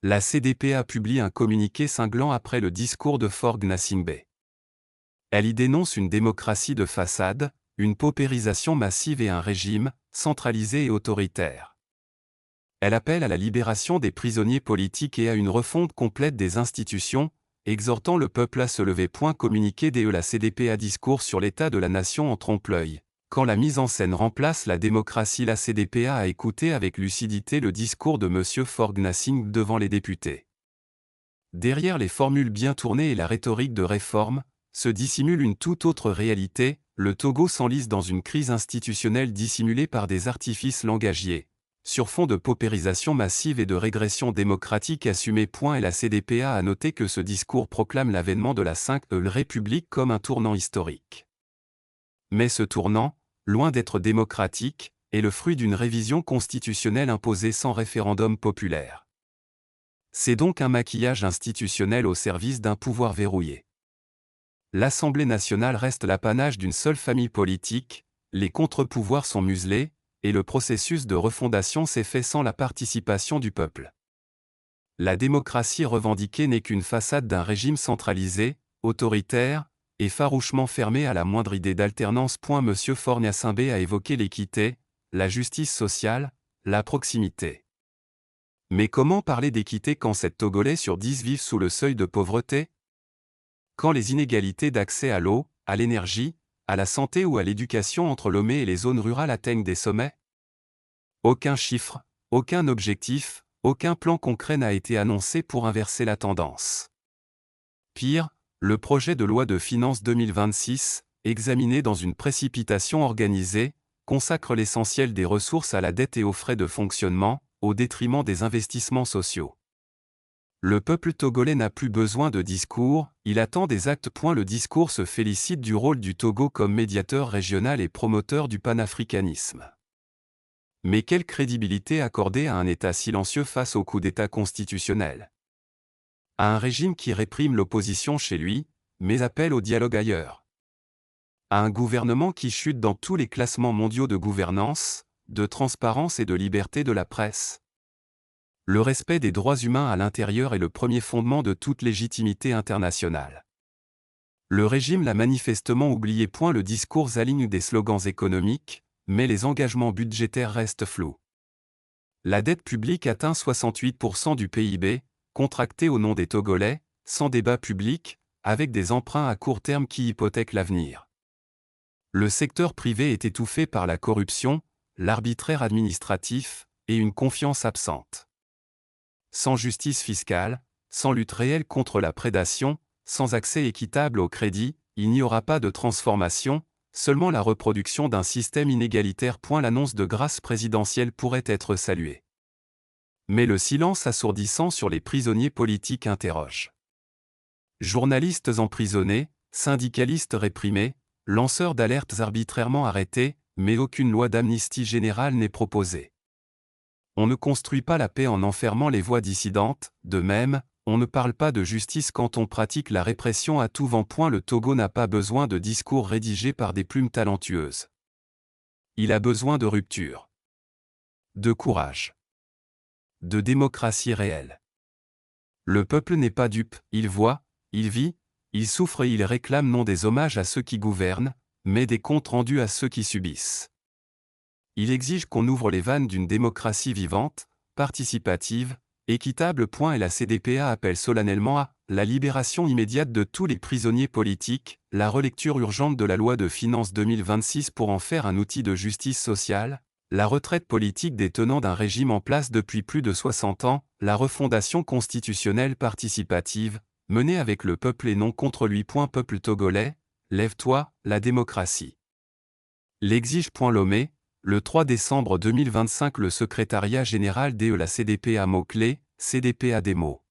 La CDPA publie un communiqué cinglant après le discours de Faure Gnassingbé. Elle y dénonce une démocratie de façade, une paupérisation massive et un régime centralisé et autoritaire. Elle appelle à la libération des prisonniers politiques et à une refonte complète des institutions, exhortant le peuple à se lever. Communiqué de la CDPA discours sur l'état de la nation en trompe-l'œil. Quand la mise en scène remplace la démocratie, la CDPA a écouté avec lucidité le discours de M. Faure Gnassingbé devant les députés. Derrière les formules bien tournées et la rhétorique de réforme, se dissimule une toute autre réalité. Le Togo s'enlise dans une crise institutionnelle dissimulée par des artifices langagiers, sur fond de paupérisation massive et de régression démocratique assumée. Et la CDPA a noté que ce discours proclame l'avènement de la Ve République comme un tournant historique. Mais ce tournant, loin d'être démocratique, est le fruit d'une révision constitutionnelle imposée sans référendum populaire. C'est donc un maquillage institutionnel au service d'un pouvoir verrouillé. L'Assemblée nationale reste l'apanage d'une seule famille politique, les contre-pouvoirs sont muselés, et le processus de refondation s'est fait sans la participation du peuple. La démocratie revendiquée n'est qu'une façade d'un régime centralisé, autoritaire, et farouchement fermé à la moindre idée d'alternance. M. Faure Gnassingbé a évoqué l'équité, la justice sociale, la proximité. Mais comment parler d'équité quand 7 Togolais sur 10 vivent sous le seuil de pauvreté? Quand les inégalités d'accès à l'eau, à l'énergie, à la santé ou à l'éducation entre Lomé et les zones rurales atteignent des sommets? Aucun chiffre, aucun objectif, aucun plan concret n'a été annoncé pour inverser la tendance. Pire, le projet de loi de finances 2026, examiné dans une précipitation organisée, consacre l'essentiel des ressources à la dette et aux frais de fonctionnement, au détriment des investissements sociaux. Le peuple togolais n'a plus besoin de discours, il attend des actes. Le discours se félicite du rôle du Togo comme médiateur régional et promoteur du panafricanisme. Mais quelle crédibilité accorder à un État silencieux face au coup d'État constitutionnel? À un régime qui réprime l'opposition chez lui, mais appelle au dialogue ailleurs? À un gouvernement qui chute dans tous les classements mondiaux de gouvernance, de transparence et de liberté de la presse? Le respect des droits humains à l'intérieur est le premier fondement de toute légitimité internationale. Le régime l'a manifestement oublié. Le discours aligne des slogans économiques, mais les engagements budgétaires restent flous. La dette publique atteint 68% du PIB, contractée au nom des Togolais, sans débat public, avec des emprunts à court terme qui hypothèquent l'avenir. Le secteur privé est étouffé par la corruption, l'arbitraire administratif, et une confiance absente. Sans justice fiscale, sans lutte réelle contre la prédation, sans accès équitable au crédit, il n'y aura pas de transformation, seulement la reproduction d'un système inégalitaire. L'annonce de grâce présidentielle pourrait être saluée. Mais le silence assourdissant sur les prisonniers politiques interroge. Journalistes emprisonnés, syndicalistes réprimés, lanceurs d'alertes arbitrairement arrêtés, mais aucune loi d'amnistie générale n'est proposée. On ne construit pas la paix en enfermant les voix dissidentes, de même, on ne parle pas de justice quand on pratique la répression à tout vent. Le Togo n'a pas besoin de discours rédigés par des plumes talentueuses. Il a besoin de rupture, de courage, de démocratie réelle. Le peuple n'est pas dupe, il voit, il vit, il souffre et il réclame non des hommages à ceux qui gouvernent, mais des comptes rendus à ceux qui subissent. Il exige qu'on ouvre les vannes d'une démocratie vivante, participative, équitable. Et la CDPA appelle solennellement à la libération immédiate de tous les prisonniers politiques, la relecture urgente de la loi de finances 2026 pour en faire un outil de justice sociale, la retraite politique des tenants d'un régime en place depuis plus de 60 ans, la refondation constitutionnelle participative, menée avec le peuple et non contre lui. Peuple togolais, lève-toi, la démocratie l'exige. Lomé, le 3 décembre 2025. Le secrétariat général de la CDPA mot-clé, CDPA démo.